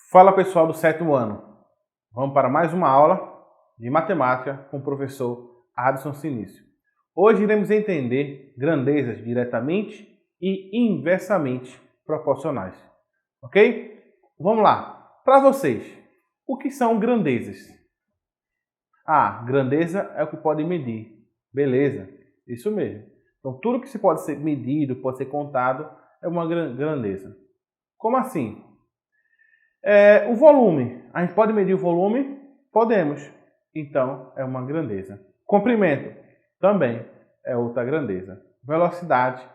Fala pessoal do sétimo ano, vamos para mais uma aula de matemática com o professor Adson Sinício. Hoje iremos entender grandezas diretamente e inversamente proporcionais, ok? Vamos lá, para vocês, o que são grandezas? Grandeza é o que pode medir, beleza, isso mesmo. Então tudo que se pode ser medido, pode ser contado, é uma grandeza. Como assim? O volume. A gente pode medir o volume? Podemos. Então, é uma grandeza. Comprimento. Também é outra grandeza. Velocidade.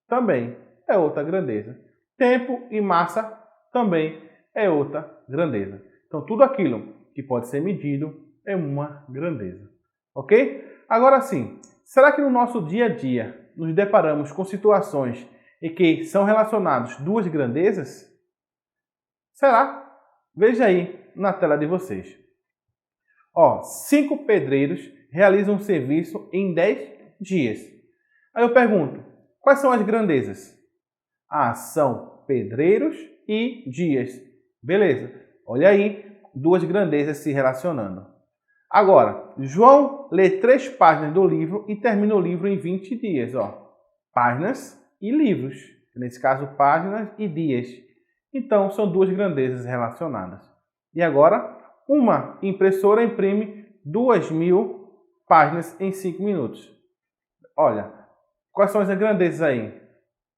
Também é outra grandeza. Tempo e massa. Também é outra grandeza. Então, tudo aquilo que pode ser medido é uma grandeza. Ok? Agora sim, será que no nosso dia a dia nos deparamos com situações em que são relacionadas duas grandezas? Será? Veja aí na tela de vocês. 5 pedreiros realizam um serviço em 10 dias. Aí eu pergunto, quais são as grandezas? São pedreiros e dias. Beleza. Olha aí, duas grandezas se relacionando. Agora, João lê 3 páginas do livro e termina o livro em 20 dias. Páginas e livros. Nesse caso, páginas e dias. Então, são duas grandezas relacionadas. E agora, uma impressora imprime 2.000 páginas em 5 minutos. Olha, quais são as grandezas aí?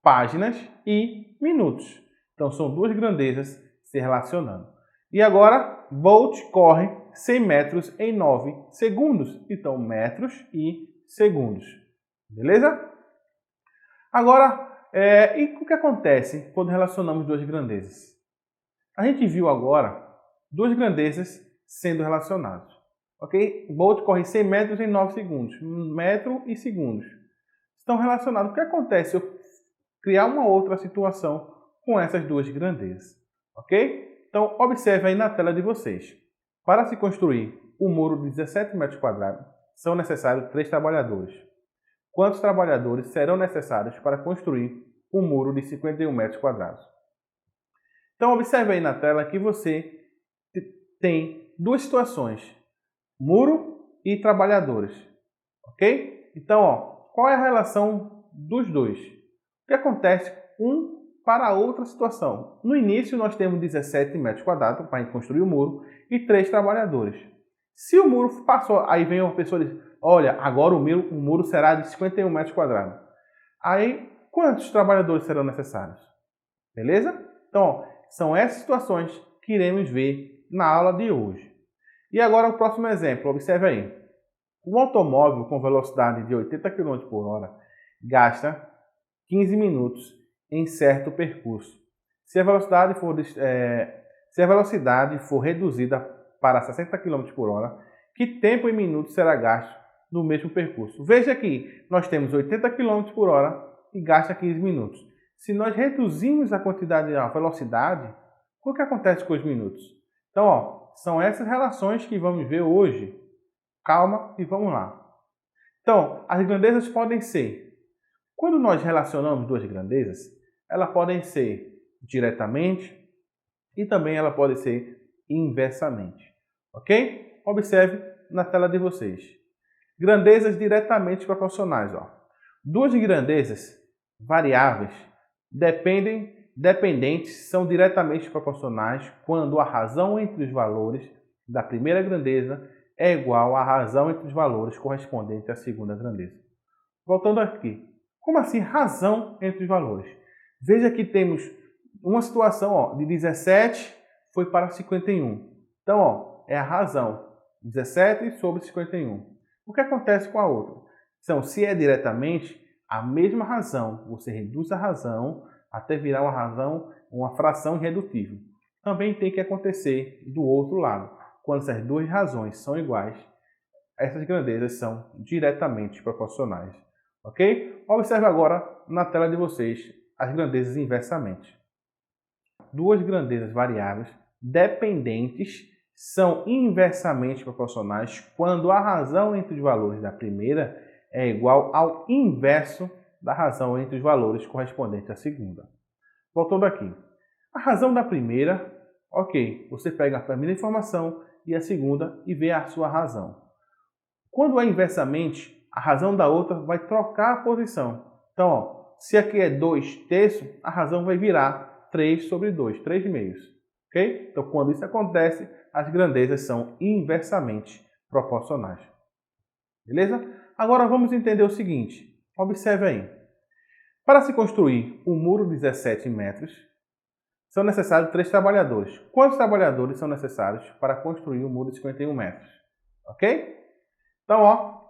Páginas e minutos. Então, são duas grandezas se relacionando. E agora, Bolt corre 100 metros em 9 segundos. Então, metros e segundos. Beleza? Agora, e o que acontece quando relacionamos duas grandezas? A gente viu agora duas grandezas sendo relacionadas. Ok? Bolt corre 100 metros em 9 segundos. Metro e segundos. Estão relacionados. O que acontece se eu criar uma outra situação com essas duas grandezas? Ok? Então, observe aí na tela de vocês. Para se construir um muro de 17 metros quadrados, são necessários 3 trabalhadores. Quantos trabalhadores serão necessários para construir um muro de 51 metros quadrados? Então, observe aí na tela que você tem duas situações, muro e trabalhadores, ok? Então, qual é a relação dos dois? O que acontece para a outra situação? No início, nós temos 17 metros quadrados para a gente construir o muro e 3 trabalhadores. Se o muro passou, aí vem uma pessoa e diz, olha, agora o muro será de 51 metros quadrados. Aí, quantos trabalhadores serão necessários? Beleza? Então, são essas situações que iremos ver na aula de hoje. E agora o próximo exemplo, observe aí. Um automóvel com velocidade de 80 km por hora gasta 15 minutos em certo percurso. Se a velocidade for reduzida para 60 km por hora, que tempo em minutos será gasto no mesmo percurso? Veja que nós temos 80 km por hora e gasta 15 minutos. Se nós reduzirmos a velocidade, o que acontece com os minutos? Então, são essas relações que vamos ver hoje. Calma e vamos lá. Então, as grandezas podem ser, quando nós relacionamos duas grandezas, elas podem ser diretamente e também ela pode ser inversamente. Ok? Observe na tela de vocês. Grandezas diretamente proporcionais. Duas grandezas variáveis dependentes são diretamente proporcionais quando a razão entre os valores da primeira grandeza é igual à razão entre os valores correspondentes à segunda grandeza. Voltando aqui. Como assim razão entre os valores? Veja que temos uma situação de 17 foi para 51. Então, é a razão. 17 sobre 51. O que acontece com a outra? Então, se é diretamente a mesma razão, você reduz a razão até virar uma fração irredutível. Também tem que acontecer do outro lado. Quando essas duas razões são iguais, essas grandezas são diretamente proporcionais. Ok? Observe agora na tela de vocês as grandezas inversamente. Duas grandezas variáveis dependentes são inversamente proporcionais quando a razão entre os valores da primeira é igual ao inverso da razão entre os valores correspondentes à segunda. Voltando aqui. A razão da primeira Ok, você pega a primeira informação e a segunda e vê a sua razão. Quando é inversamente, a razão da outra vai trocar a posição. Então, ó, se aqui é 2/3, a razão vai virar 3 sobre 2, 3/2. Ok? Então, quando isso acontece, as grandezas são inversamente proporcionais. Beleza? Agora vamos entender o seguinte. Observe aí. Para se construir um muro de 17 metros, são necessários 3 trabalhadores. Quantos trabalhadores são necessários para construir um muro de 51 metros? Ok? Então, ó,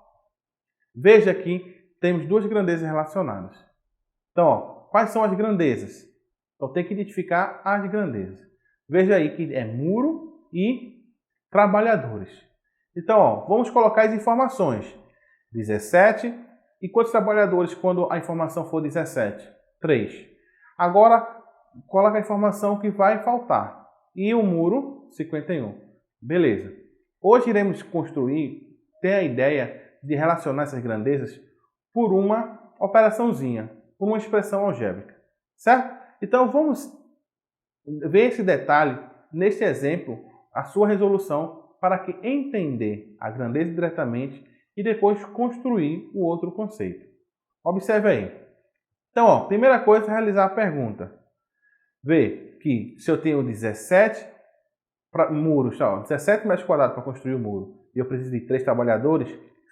veja aqui, temos duas grandezas relacionadas. Então, ó, quais são as grandezas? Então, tem que identificar as grandezas. Veja aí que é muro e trabalhadores. Então, ó, vamos colocar as informações. 17. E quantos trabalhadores quando a informação for 17? 3. Agora, coloca a informação que vai faltar. E o muro, 51. Beleza. Hoje iremos construir, ter a ideia de relacionar essas grandezas por uma operaçãozinha, por uma expressão algébrica. Certo? Então, vamos ver esse detalhe neste exemplo, a sua resolução, para que entender a grandeza diretamente e depois construir o outro conceito. Observe aí. Então, ó, primeira coisa é realizar a pergunta. Vê que se eu tenho 17 muros, ó, 17 metros quadrados para construir o muro e eu preciso de 3 trabalhadores,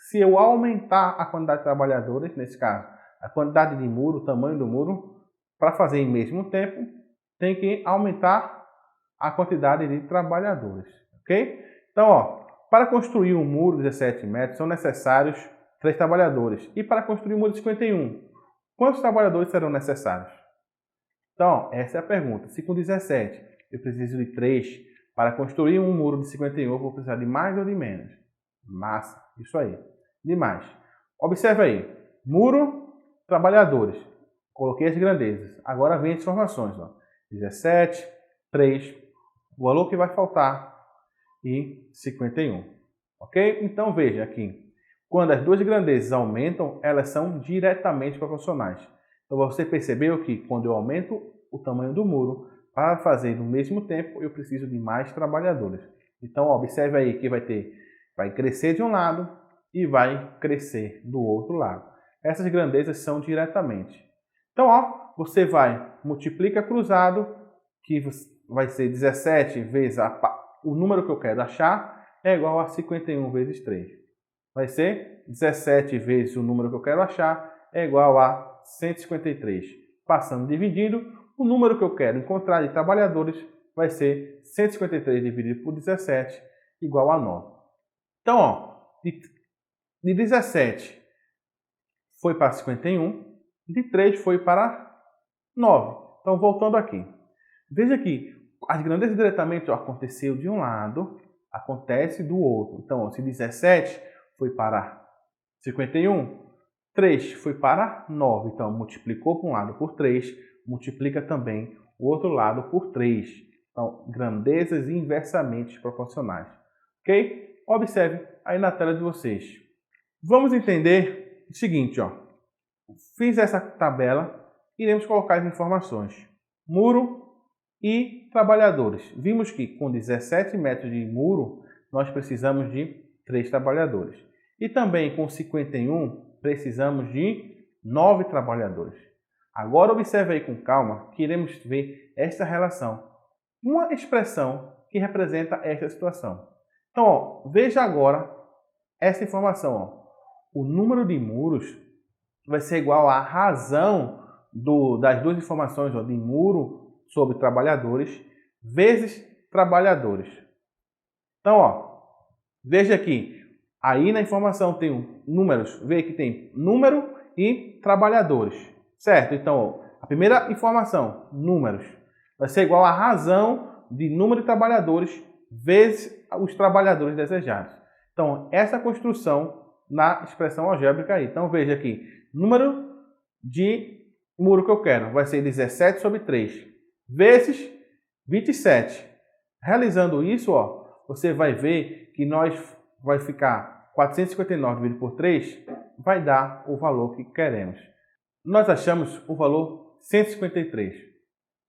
se eu aumentar a quantidade de trabalhadores, nesse caso, a quantidade de muro, o tamanho do muro, para fazer em mesmo tempo, tem que aumentar a quantidade de trabalhadores, ok? Então, ó, para construir um muro de 17 metros são necessários 3 trabalhadores. E para construir um muro de 51, quantos trabalhadores serão necessários? Então, essa é a pergunta. Se com 17 eu preciso de 3 para construir um muro de 51, eu vou precisar de mais ou de menos? Massa, isso aí. De mais. Observe aí. Muro, trabalhadores. Coloquei as grandezas. Agora vem as informações. Ó. 17, 3, o valor que vai faltar e 51. Ok? Então veja aqui. Quando as duas grandezas aumentam, elas são diretamente proporcionais. Então você percebeu que quando eu aumento o tamanho do muro, para fazer no mesmo tempo, eu preciso de mais trabalhadores. Então observe aí que vai crescer de um lado e vai crescer do outro lado. Essas grandezas são diretamente. Então, ó, você multiplica cruzado, que vai ser 17 vezes o número que eu quero achar, é igual a 51 vezes 3. Vai ser 17 vezes o número que eu quero achar, é igual a 153. Passando dividindo, o número que eu quero encontrar de trabalhadores vai ser 153 dividido por 17, igual a 9. Então, ó, de 17 foi para 51, de 3 foi para 9. Então, voltando aqui. Veja que as grandezas diretamente aconteceu de um lado, acontece do outro. Então, ó, se 17 foi para 51, 3 foi para 9. Então, multiplicou para um lado por 3, multiplica também o outro lado por 3. Então, grandezas inversamente proporcionais. Ok? Observe aí na tela de vocês. Vamos entender o seguinte, ó. Fiz essa tabela, iremos colocar as informações. Muro e trabalhadores. Vimos que com 17 metros de muro, nós precisamos de 3 trabalhadores. E também com 51, precisamos de 9 trabalhadores. Agora observe aí com calma que iremos ver esta relação. Uma expressão que representa esta situação. Então, ó, veja agora essa informação. Ó. O número de muros vai ser igual à razão das duas informações, ó, de muro sobre trabalhadores vezes trabalhadores. Então, ó, veja aqui. Aí na informação tem números, vê que tem número e trabalhadores, certo? Então, ó, a primeira informação, números, vai ser igual à razão de número de trabalhadores vezes os trabalhadores desejados. Então, essa construção na expressão algébrica aí. Então, veja aqui, número de muro que eu quero vai ser 17 sobre 3 vezes 27. Realizando isso, ó, você vai ver que vai ficar 459 dividido por 3, vai dar o valor que queremos. Nós achamos o valor 153.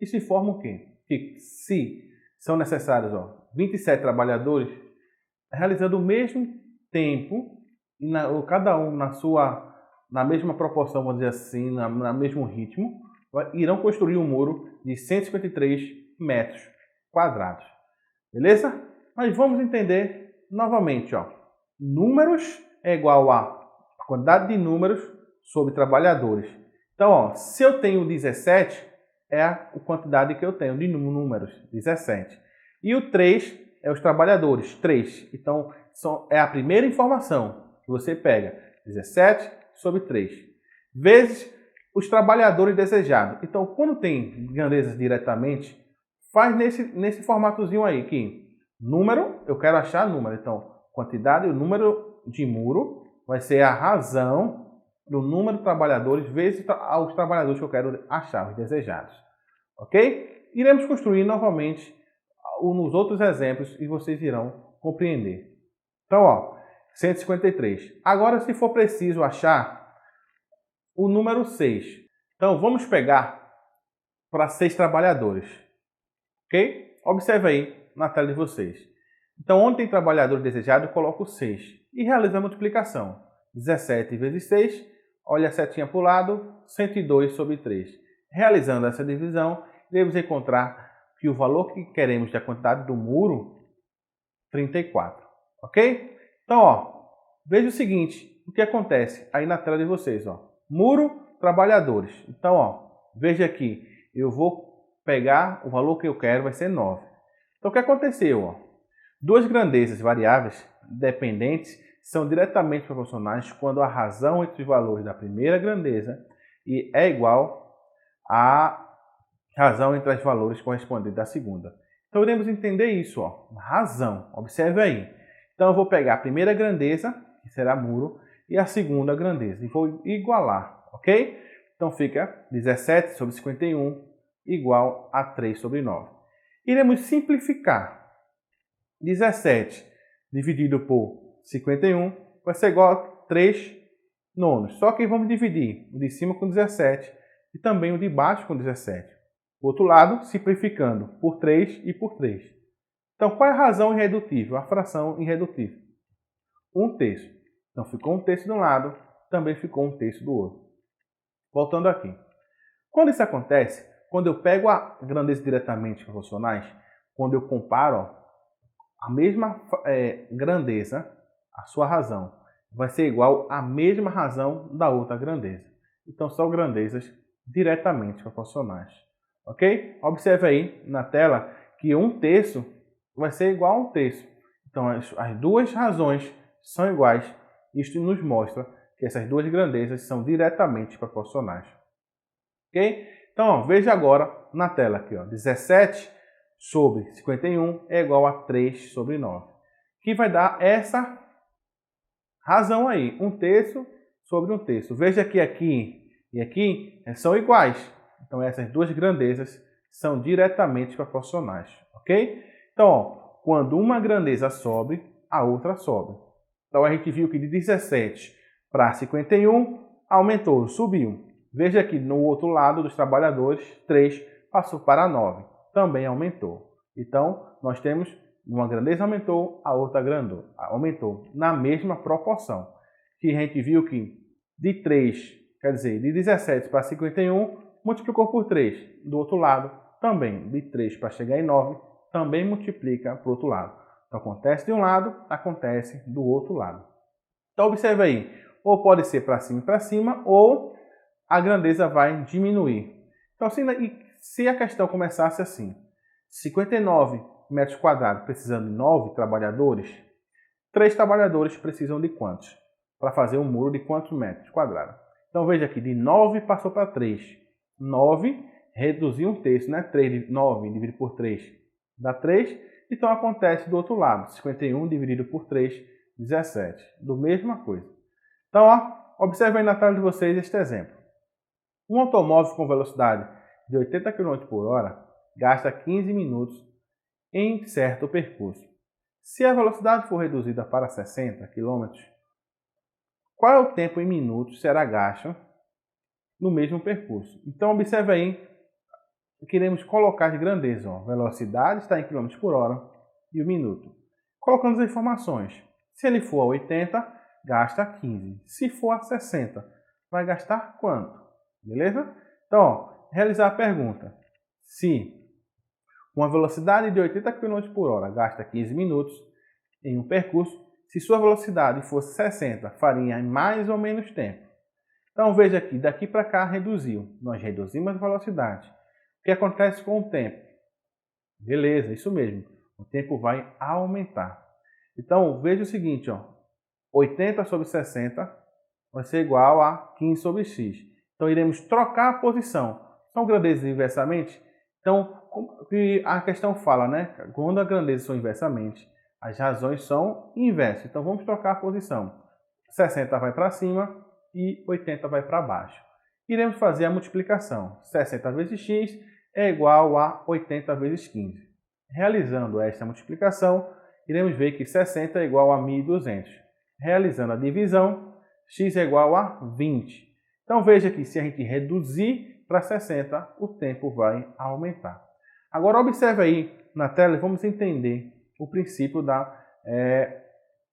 Isso informa o quê? Que se são necessários 27 trabalhadores, realizando o mesmo tempo, cada um na mesma proporção, vamos dizer assim, no mesmo ritmo, irão construir um muro de 153 metros quadrados. Beleza? Mas vamos entender novamente. Números é igual a quantidade de números sobre trabalhadores. Então, se eu tenho 17, é a quantidade que eu tenho de números, 17. E o 3 é os trabalhadores, 3. Então, é a primeira informação que você pega, 17 sobre 3, vezes os trabalhadores desejados. Então, quando tem grandezas diretamente, faz nesse formatozinho aí, que número, eu quero achar número. Então, quantidade, o número de muro vai ser a razão do número de trabalhadores vezes os trabalhadores que eu quero achar, os desejados. Ok? Iremos construir novamente nos outros exemplos e vocês irão compreender. Então, 153. Agora, se for preciso achar o número 6. Então, vamos pegar para 6 trabalhadores. Ok? Observe aí na tela de vocês. Então, onde tem trabalhador desejado, eu coloco 6. E realizo a multiplicação. 17 vezes 6, olha a setinha para o lado, 102 sobre 3. Realizando essa divisão, devemos encontrar que o valor que queremos da quantidade do muro, 34. Ok? Então, veja o seguinte, o que acontece aí na tela de vocês. Muro, trabalhadores. Então, veja aqui, eu vou pegar o valor que eu quero, vai ser 9. Então, o que aconteceu? Duas grandezas variáveis dependentes são diretamente proporcionais quando a razão entre os valores da primeira grandeza é igual à razão entre os valores correspondentes da segunda. Então, iremos entender isso. Razão, observe aí. Então, eu vou pegar a primeira grandeza, que será muro, e a segunda grandeza, e vou igualar, ok? Então, fica 17 sobre 51 igual a 3 sobre 9. Iremos simplificar. 17 dividido por 51 vai ser igual a 3 nonos. Só que vamos dividir o de cima com 17 e também o de baixo com 17. Do outro lado, simplificando por 3 e por 3. Então, qual é a razão irredutível? A fração irredutível. 1/3. Então, ficou 1/3 de um lado, também ficou 1/3 do outro. Voltando aqui. Quando isso acontece, quando eu pego a grandeza diretamente proporcionais, quando eu comparo a mesma grandeza, a sua razão vai ser igual à mesma razão da outra grandeza. Então, são grandezas diretamente proporcionais. Ok? Observe aí na tela que 1/3 vai ser igual a 1/3. Então, as duas razões são iguais. Isto nos mostra que essas duas grandezas são diretamente proporcionais. Ok? Então, veja agora na tela aqui, 17 sobre 51 é igual a 3 sobre 9. Que vai dar essa razão aí, 1/3 sobre 1/3. Veja que aqui e aqui são iguais. Então, essas duas grandezas são diretamente proporcionais. Ok? Então, quando uma grandeza sobe, a outra sobe. Então, a gente viu que de 17 para 51 aumentou, subiu. Veja aqui no outro lado dos trabalhadores, 3 passou para 9. Também aumentou. Então, nós temos uma grandeza aumentou, a outra aumentou na mesma proporção. Que a gente viu que de 3, quer dizer, de 17 para 51, multiplicou por 3. Do outro lado, também de 3 para chegar em 9, também multiplica para o outro lado. Então, acontece de um lado, acontece do outro lado. Então, observe aí, ou pode ser para cima, ou a grandeza vai diminuir. Então, se a questão começasse assim, 59 metros quadrados precisando de 9 trabalhadores, 3 trabalhadores precisam de quantos? Para fazer um muro de quantos metros quadrados? Então, veja aqui, de 9 passou para 3. 9 reduziu 1/3, né? 9 dividido por 3 dá 3. Então, acontece do outro lado, 51 dividido por 3, 17. Do mesma coisa. Então, observe aí na tela de vocês este exemplo. Um automóvel com velocidade de 80 km por hora gasta 15 minutos em certo percurso. Se a velocidade for reduzida para 60 km, qual é o tempo em minutos será gasto no mesmo percurso? Então, observe aí queremos colocar as grandezas. Ó. Velocidade está em km por hora e o minuto. Colocando as informações. Se ele for a 80, gasta 15. Se for a 60, vai gastar quanto? Beleza? Então, ó, realizar a pergunta. Se uma velocidade de 80 km por hora gasta 15 minutos em um percurso, se sua velocidade fosse 60, faria em mais ou menos tempo. Então, veja aqui, daqui para cá reduziu. Nós reduzimos a velocidade. O que acontece com o tempo? Beleza, isso mesmo. O tempo vai aumentar. Então, veja o seguinte, ó. 80 sobre 60 vai ser igual a 15 sobre x. Então, iremos trocar a posição. São grandezas inversamente? Então, como a questão fala, né? Quando as grandezas são inversamente, as razões são inversas. Então, vamos trocar a posição. 60 vai para cima e 80 vai para baixo. Iremos fazer a multiplicação. 60 vezes x é igual a 80 vezes 15. Realizando esta multiplicação, iremos ver que 60 é igual a 1.200. Realizando a divisão, x é igual a 20. Então, veja que se a gente reduzir para 60, o tempo vai aumentar. Agora, observe aí na tela e vamos entender o princípio das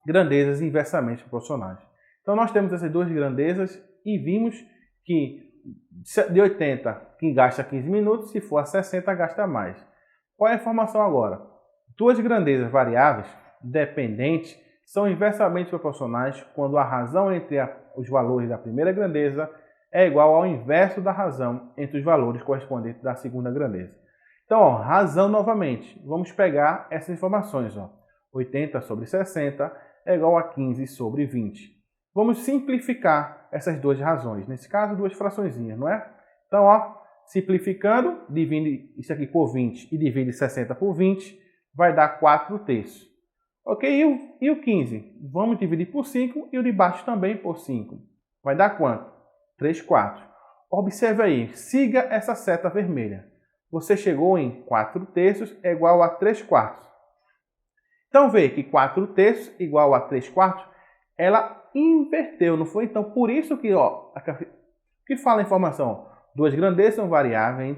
grandezas inversamente proporcionais. Então, nós temos essas duas grandezas e vimos que de 80, que gasta 15 minutos, se for a 60, gasta mais. Qual é a informação agora? Duas grandezas variáveis dependentes são inversamente proporcionais quando a razão entre os valores da primeira grandeza é igual ao inverso da razão entre os valores correspondentes da segunda grandeza. Então, ó, razão novamente. Vamos pegar essas informações. Ó. 80 sobre 60 é igual a 15 sobre 20. Vamos simplificar essas duas razões. Nesse caso, duas fraçõezinhas, não é? Então, ó, simplificando, divide isso aqui por 20 e divide 60 por 20, vai dar 4 terços. Ok? E o 15? Vamos dividir por 5 e o de baixo também por 5. Vai dar quanto? 3 quartos. Observe aí, siga essa seta vermelha. Você chegou em 4 terços é igual a 3 quartos. Então, vê que 4 terços igual a 3 quartos, ela inverteu, não foi? Então, por isso que, ó, que fala a informação, duas grandezas são variáveis,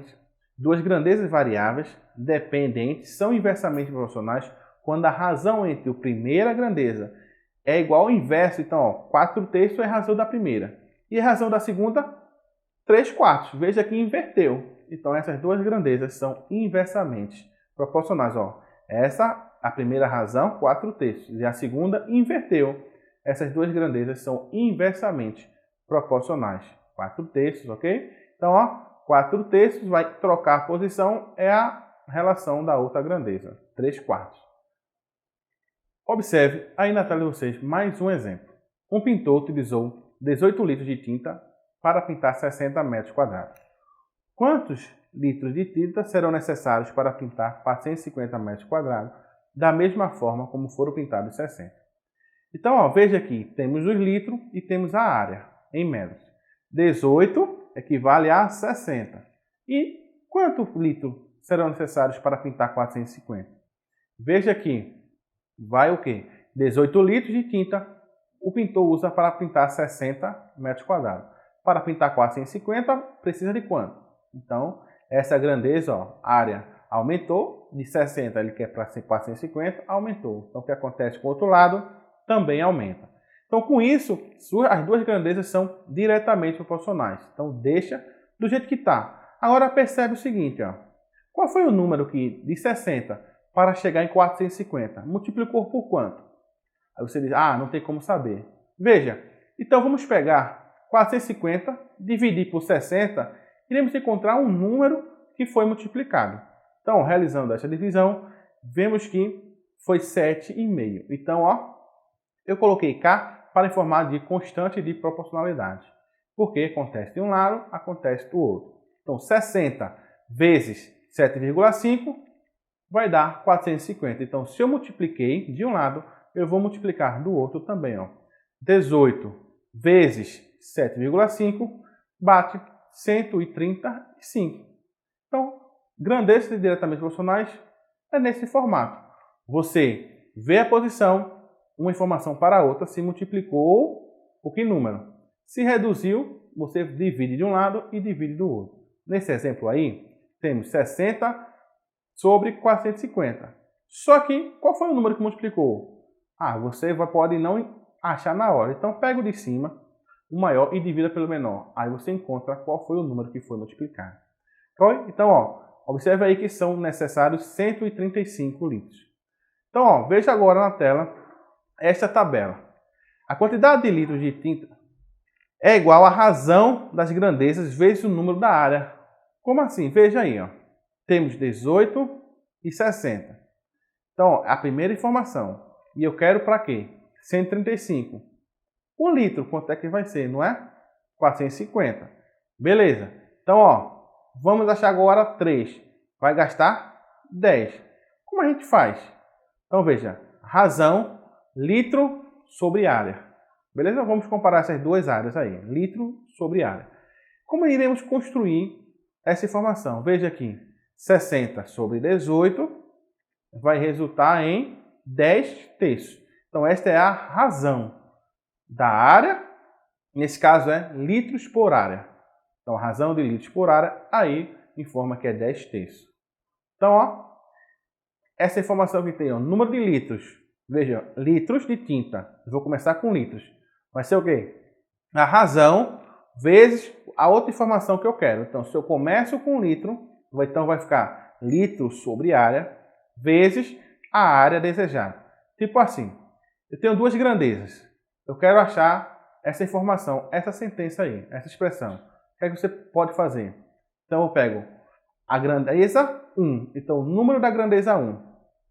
duas grandezas variáveis dependentes são inversamente proporcionais quando a razão entre a primeira grandeza é igual ao inverso. Então, ó, 4 terços é a razão da primeira. E a razão da segunda, 3 quartos. Veja que inverteu. Então, essas duas grandezas são inversamente proporcionais. Ó. Essa, a primeira razão, 4 terços. E a segunda, inverteu. Essas duas grandezas são inversamente proporcionais. 4 terços, ok? Então, ó, 4 terços vai trocar a posição, é a relação da outra grandeza, 3 quartos. Observe aí na tela de vocês mais um exemplo. Um pintor utilizou 18 litros de tinta para pintar 60 metros quadrados. Quantos litros de tinta serão necessários para pintar 450 metros quadrados da mesma forma como foram pintados 60? Então, ó, veja aqui, temos os litros e temos a área em metros. 18 equivale a 60. E quantos litros serão necessários para pintar 450? Veja aqui, vai o quê? 18 litros de tinta o pintor usa para pintar 60 metros quadrados. Para pintar 450, precisa de quanto? Então, essa grandeza, ó, área aumentou, de 60 ele quer para 450, aumentou. Então, o que acontece com o outro lado também aumenta. Então, com isso, as duas grandezas são diretamente proporcionais. Então, deixa do jeito que está. Agora, percebe o seguinte, ó. Qual foi o número que de 60 para chegar em 450? Multiplicou por quanto? Aí você diz, não tem como saber. Veja, então vamos pegar 450, dividir por 60, iremos encontrar um número que foi multiplicado. Então, realizando essa divisão, vemos que foi 7,5. Então, ó, eu coloquei K para informar de constante de proporcionalidade. Porque acontece de um lado, acontece do outro. Então, 60 vezes 7,5 vai dar 450. Então, se eu multipliquei de um lado, eu vou multiplicar do outro também. Ó. 18 vezes 7,5 bate 135. Então, grandezas diretamente proporcionais é nesse formato. Você vê a posição, uma informação para a outra, se multiplicou o que número? Se reduziu, você divide de um lado e divide do outro. Nesse exemplo aí, temos 60 sobre 450. Só que, qual foi o número que multiplicou? Você pode não achar na hora. Então, pega o de cima, o maior, e divida pelo menor. Aí você encontra qual foi o número que foi multiplicado. Então, observe aí que são necessários 135 litros. Então, veja agora na tela esta tabela. A quantidade de litros de tinta é igual à razão das grandezas vezes o número da área. Como assim? Veja aí. Temos 18 e 60. Então, a primeira informação. E eu quero para quê? 135. O litro, quanto é que vai ser, não é? 450. Beleza. Então, vamos achar agora 3. Vai gastar 10. Como a gente faz? Então, veja. Razão, litro sobre área. Beleza? Vamos comparar essas duas áreas aí. Litro sobre área. Como iremos construir essa informação? Veja aqui. 60 sobre 18 vai resultar em 10 terços. Então, esta é a razão da área. Nesse caso, é litros por área. Então, a razão de litros por área, aí, informa que é 10 terços. Então, essa informação que tem, número de litros. Veja, litros de tinta. Eu vou começar com litros. Vai ser o quê? A razão vezes a outra informação que eu quero. Então, se eu começo com litro, então vai ficar litro sobre área vezes a área desejada. Tipo assim, eu tenho duas grandezas. Eu quero achar essa informação, essa sentença aí, essa expressão. O que é que você pode fazer? Então, eu pego a grandeza 1. Então, o número da grandeza 1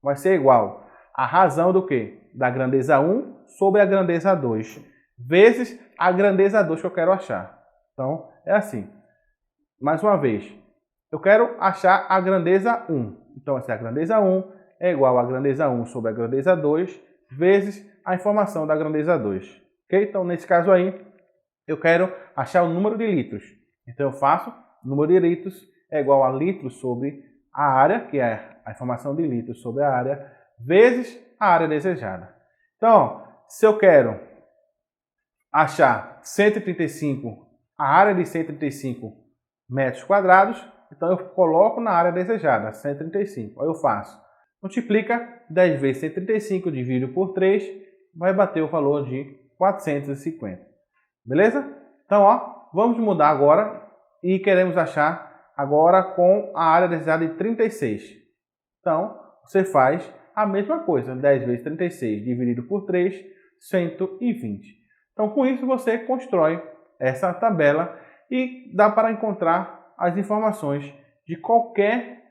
vai ser igual a razão do quê? Da grandeza 1 sobre a grandeza 2. Vezes a grandeza 2 que eu quero achar. Então, é assim. Mais uma vez. Eu quero achar a grandeza 1. Então, essa é a grandeza 1 é igual a grandeza 1 sobre a grandeza 2 vezes a informação da grandeza 2. Ok? Então, nesse caso aí, eu quero achar o número de litros. Então, eu faço o número de litros é igual a litros sobre a área, que é a informação de litros sobre a área, vezes a área desejada. Então, se eu quero achar 135, a área de 135 metros quadrados, então eu coloco na área desejada, 135. Aí eu faço, multiplica 10 vezes 135, divido por 3, vai bater o valor de 450. Beleza? Então, vamos mudar agora e queremos achar agora com a área desejada de 36. Então, você faz a mesma coisa, 10 vezes 36 dividido por 3, 120. Então, com isso, você constrói essa tabela e dá para encontrar as informações de qualquer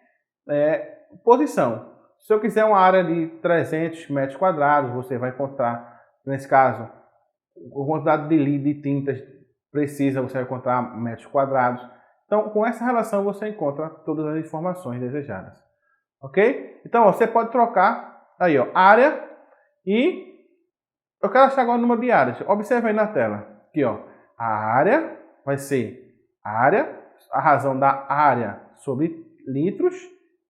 posição. Se eu quiser uma área de 300 metros quadrados, você vai encontrar, nesse caso, a quantidade de tintas precisa, você vai encontrar metros quadrados. Então, com essa relação, você encontra todas as informações desejadas. Ok? Então, você pode trocar aí, área e eu quero achar agora o número de áreas. Observe aí na tela. Aqui, a área vai ser a razão da área sobre litros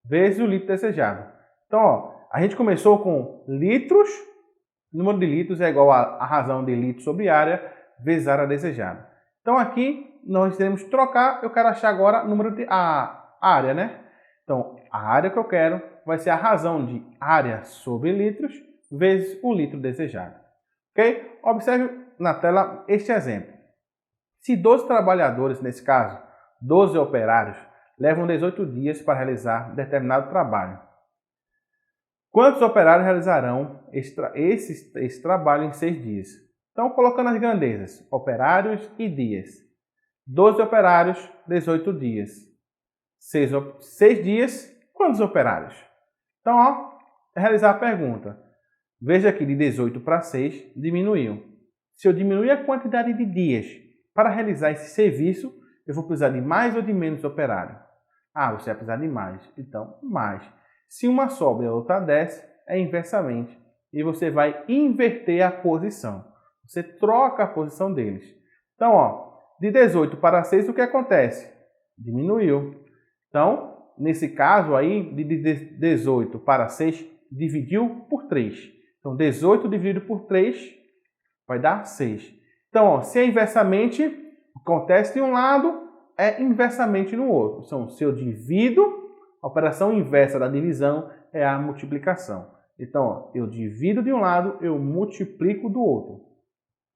vezes o litro desejado. Então, a gente começou com litros, o número de litros é igual a razão de litros sobre área vezes a área desejada. Então, aqui nós iremos trocar, eu quero achar agora o número de a área, né? Então, a área que eu quero vai ser a razão de área sobre litros vezes o litro desejado. Ok? Observe na tela este exemplo. Se 12 trabalhadores, nesse caso, 12 operários, levam 18 dias para realizar determinado trabalho, quantos operários realizarão esse trabalho em 6 dias? Então, colocando as grandezas, operários e dias. 12 operários, 18 dias. 6 dias, quantos operários? Então, realizar a pergunta. Veja aqui, de 18 para 6, diminuiu. Se eu diminuir a quantidade de dias para realizar esse serviço, eu vou precisar de mais ou de menos operário? Você vai precisar de mais. Então, mais. Se uma sobe e a outra desce, é inversamente. E você vai inverter a posição. Você troca a posição deles. Então, de 18 para 6, o que acontece? Diminuiu. Então, nesse caso aí, de 18 para 6, dividiu por 3. Então, 18 dividido por 3 vai dar 6. Então, se é inversamente, acontece de um lado, é inversamente no outro. Então, se eu divido, a operação inversa da divisão é a multiplicação. Então, ó, eu divido de um lado, eu multiplico do outro.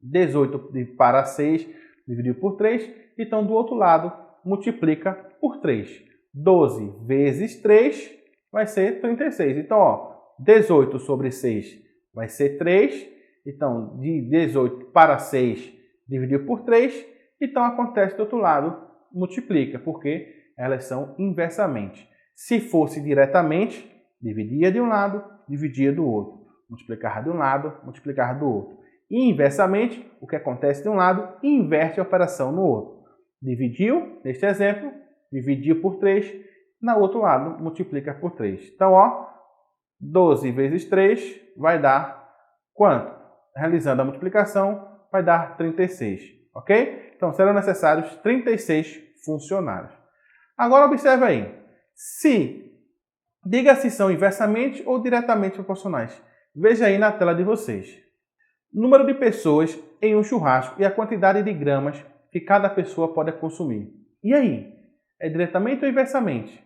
18 para 6 dividido por 3, então do outro lado multiplica por 3. 12 vezes 3 vai ser 36. Então, ó, 18 sobre 6 vai ser 3. Então, de 18 para 6 dividido por 3. Então, acontece do outro lado, multiplica, porque elas são inversamente. Se fosse diretamente, dividia de um lado, dividia do outro. Multiplicava de um lado, multiplicava do outro. E inversamente, o que acontece de um lado, inverte a operação no outro. Dividiu, neste exemplo, dividiu por 3, no outro lado, multiplica por 3. Então, ó, 12 vezes 3 vai dar quanto? Realizando a multiplicação, vai dar 36, ok? Então, serão necessários 36 funcionários. Agora, observe aí. Diga se são inversamente ou diretamente proporcionais. Veja aí na tela de vocês. Número de pessoas em um churrasco e a quantidade de gramas que cada pessoa pode consumir. E aí? É diretamente ou inversamente?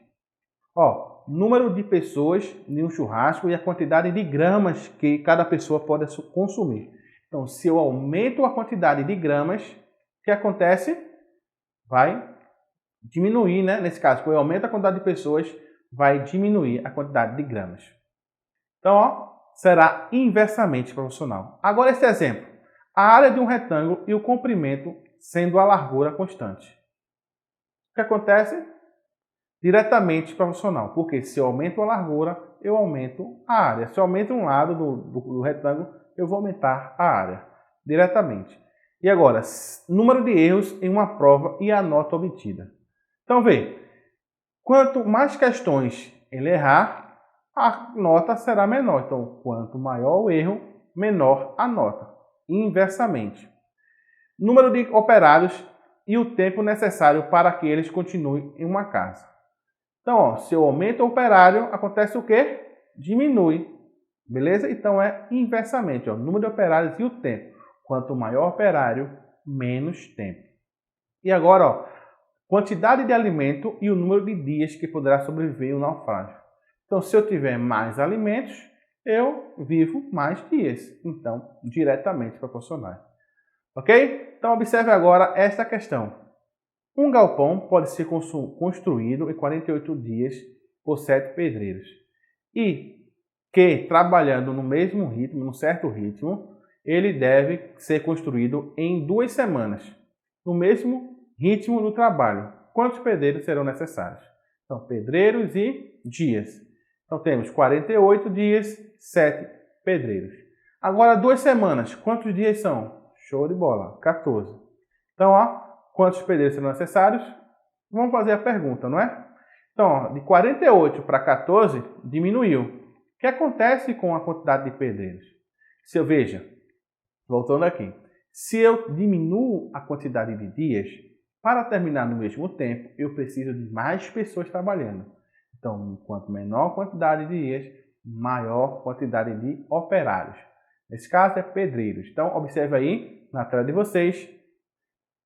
Ó, número de pessoas em um churrasco e a quantidade de gramas que cada pessoa pode consumir. Então, se eu aumento a quantidade de gramas, o que acontece? Vai diminuir, né? Nesse caso, quando eu aumento a quantidade de pessoas, vai diminuir a quantidade de gramas. Então, ó, será inversamente proporcional. Agora, esse exemplo. A área de um retângulo e o comprimento sendo a largura constante. O que acontece? Diretamente proporcional. Porque se eu aumento a largura, eu aumento a área. Se eu aumento um lado do retângulo, eu vou aumentar a área. Diretamente. E agora, número de erros em uma prova e a nota obtida. Então, vê. Quanto mais questões ele errar, a nota será menor. Então, quanto maior o erro, menor a nota. Inversamente. Número de operários e o tempo necessário para que eles continuem em uma casa. Então, ó, se eu aumento o operário, acontece o quê? Diminui. Beleza? Então, é inversamente. Ó, número de operários e o tempo. Quanto maior o operário, menos tempo. E agora, ó, quantidade de alimento e o número de dias que poderá sobreviver o naufrágio. Então, se eu tiver mais alimentos, eu vivo mais dias. Então, diretamente proporcional. Ok? Então, observe agora esta questão. Um galpão pode ser construído em 48 dias por 7 pedreiros. E que, trabalhando no mesmo ritmo, num certo ritmo, ele deve ser construído em 2 semanas. No mesmo ritmo do trabalho. Quantos pedreiros serão necessários? Então, pedreiros e dias. Então, temos 48 dias, 7 pedreiros. Agora, 2 semanas. Quantos dias são? Show de bola. 14. Então, ó, quantos pedreiros serão necessários? Vamos fazer a pergunta, não é? Então, ó, de 48 para 14, diminuiu. O que acontece com a quantidade de pedreiros? Se eu veja, voltando aqui. Se eu diminuo a quantidade de dias, para terminar no mesmo tempo, eu preciso de mais pessoas trabalhando. Então, quanto menor a quantidade de dias, maior quantidade de operários. Nesse caso, é pedreiros. Então, observe aí, na tela de vocês,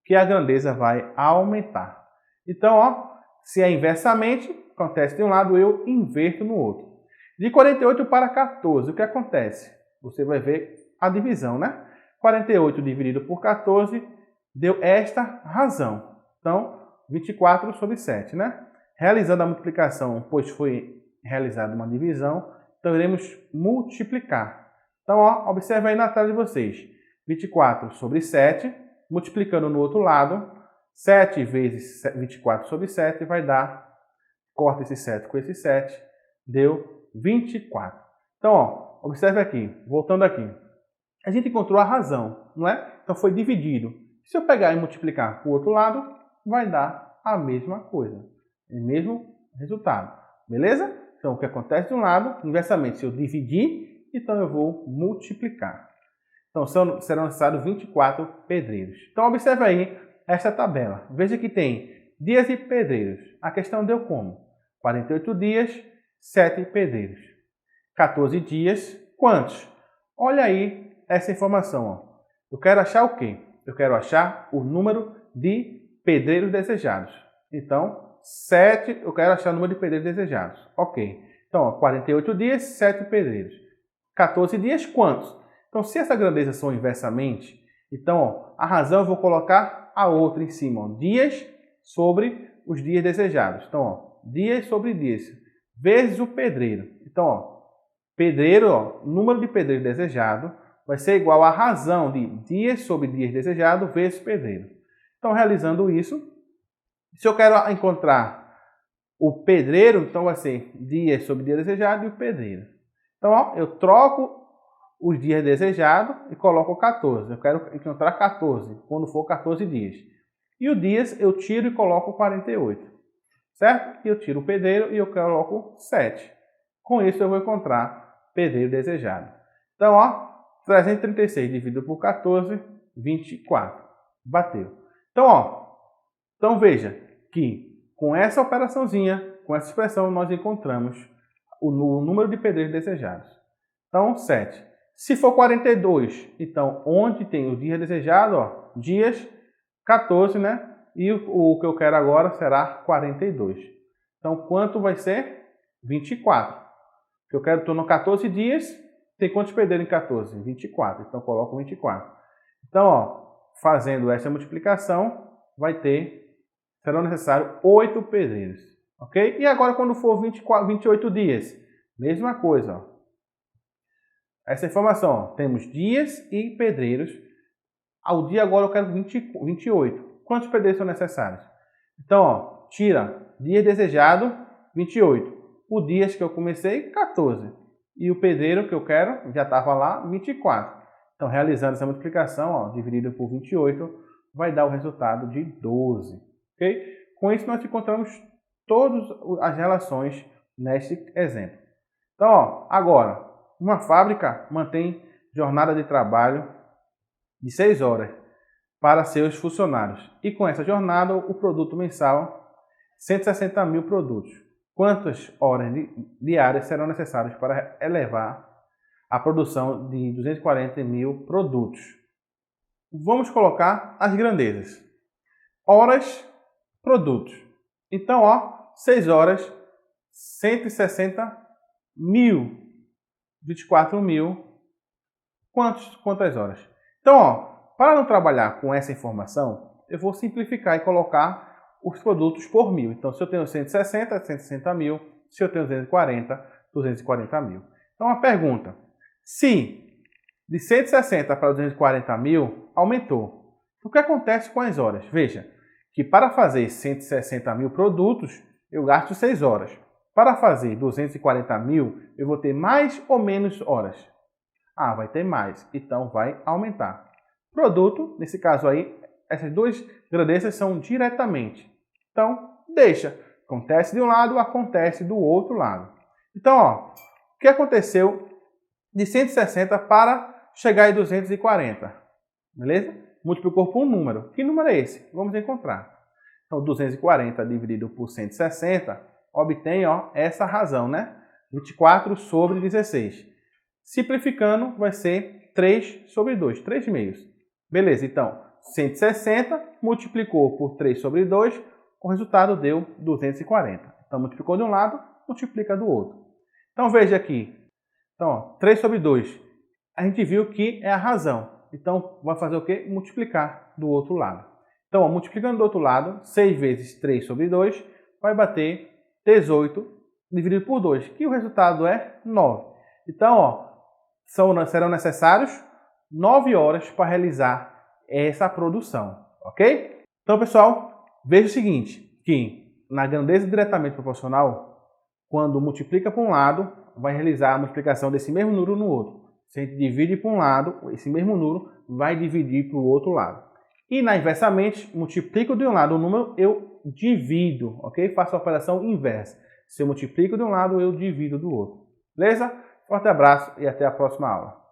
que a grandeza vai aumentar. Então, ó, se é inversamente, acontece de um lado, eu inverto no outro. De 48 para 14, o que acontece? Você vai ver a divisão, né? 48 dividido por 14 deu esta razão. Então, 24 sobre 7, né? Realizando a multiplicação, pois foi realizada uma divisão, então iremos multiplicar. Então, ó, observe aí na tela de vocês. 24 sobre 7, multiplicando no outro lado, 7 vezes 24 sobre 7 vai dar, corta esse 7 com esse 7, deu 24. Então, ó, observe aqui, voltando aqui. A gente encontrou a razão, não é? Então, foi dividido. Se eu pegar e multiplicar para o outro lado, vai dar a mesma coisa. O mesmo resultado. Beleza? Então, o que acontece de um lado, inversamente, se eu dividir, então eu vou multiplicar. Então, serão necessários 24 pedreiros. Então, observe aí esta tabela. Veja que tem dias e pedreiros. A questão deu como? 48 dias, 7 pedreiros. 14 dias, quantos? Olha aí essa informação. Ó. Eu quero achar o quê? Eu quero achar o número de pedreiros desejados. Então, 7, eu quero achar o número de pedreiros desejados. Ok. Então, ó, 48 dias, 7 pedreiros. 14 dias, quantos? Então, se essa grandeza são inversamente, então, ó, a razão eu vou colocar a outra em cima. Ó, dias sobre os dias desejados. Então, ó, dias sobre dias, vezes o pedreiro. Então, ó, pedreiro, ó, número de pedreiro desejado vai ser igual à razão de dias sobre dias desejado vezes pedreiro. Então, realizando isso, se eu quero encontrar o pedreiro, então vai ser dias sobre dia desejado e o pedreiro. Então, ó, eu troco os dias desejados e coloco 14. Eu quero encontrar 14, quando for 14 dias. E o dias eu tiro e coloco 48. Certo? E eu tiro o pedreiro e eu coloco 7. Com isso eu vou encontrar pedreiro desejado. Então, ó, 336 dividido por 14, 24. Bateu. Então, ó, então veja que com essa operaçãozinha, com essa expressão, nós encontramos o número de pedreiros desejados. Então, 7. Se for 42, então, onde tem o dia desejado, ó, dias, 14, né? E o que eu quero agora será 42. Então, quanto vai ser? 24. Eu quero, estou no 14 dias, tem quantos pedreiros em 14? 24. Então, coloco 24. Então, ó, fazendo essa multiplicação, serão necessários 8 pedreiros. Ok? E agora, quando for 28 dias, mesma coisa, ó. Essa informação, ó, temos dias e pedreiros. Ao dia agora eu quero 28. Quantos pedreiros são necessários? Então, ó, tira dia desejado, 28. O dias que eu comecei, 14. E o pedreiro que eu quero, já estava lá, 24. Então, realizando essa multiplicação, ó, dividido por 28, vai dar o resultado de 12. Ok? Com isso, nós encontramos todas as relações neste exemplo. Então, ó, agora, uma fábrica mantém jornada de trabalho de 6 horas para seus funcionários. E com essa jornada, o produto mensal, 160 mil produtos. Quantas horas diárias serão necessárias para elevar a produção de 240 mil produtos? Vamos colocar as grandezas. Horas, produtos. Então, ó, 6 horas, 160 mil. 24 mil. Quantas horas? Então, ó, para não trabalhar com essa informação, eu vou simplificar e colocar os produtos por mil. Então, se eu tenho 160, 160 mil. Se eu tenho 240, 240 mil. Então, a pergunta. Se de 160 para 240 mil, aumentou. O que acontece com as horas? Veja, que para fazer 160 mil produtos, eu gasto 6 horas. Para fazer 240 mil, eu vou ter mais ou menos horas? Ah, vai ter mais, então vai aumentar. Produto, nesse caso aí, essas duas grandezas são diretamente. Então, deixa. Acontece de um lado, acontece do outro lado. Então, ó, o que aconteceu de 160 para chegar em 240? Beleza? Multiplicou por um número. Que número é esse? Vamos encontrar. Então, 240 dividido por 160 obtém, ó, essa razão, né? 24 sobre 16. Simplificando, vai ser 3 sobre 2, 3 meios. Beleza, então, 160 multiplicou por 3 sobre 2, o resultado deu 240. Então, multiplicou de um lado, multiplica do outro. Então, veja aqui. Então, ó, 3 sobre 2. A gente viu que é a razão. Então, vai fazer o quê? Multiplicar do outro lado. Então, ó, multiplicando do outro lado, 6 vezes 3 sobre 2, vai bater 18 dividido por 2, que o resultado é 9. Então, ó, serão necessários 9 horas para realizar essa produção, ok? Então, pessoal, veja o seguinte, que na grandeza diretamente proporcional, quando multiplica para um lado, vai realizar a multiplicação desse mesmo número no outro. Se a gente divide para um lado, esse mesmo número vai dividir para o outro lado. E na inversamente, multiplico de um lado o número, eu divido, ok? Faço a operação inversa. Se eu multiplico de um lado, eu divido do outro. Beleza? Forte abraço e até a próxima aula.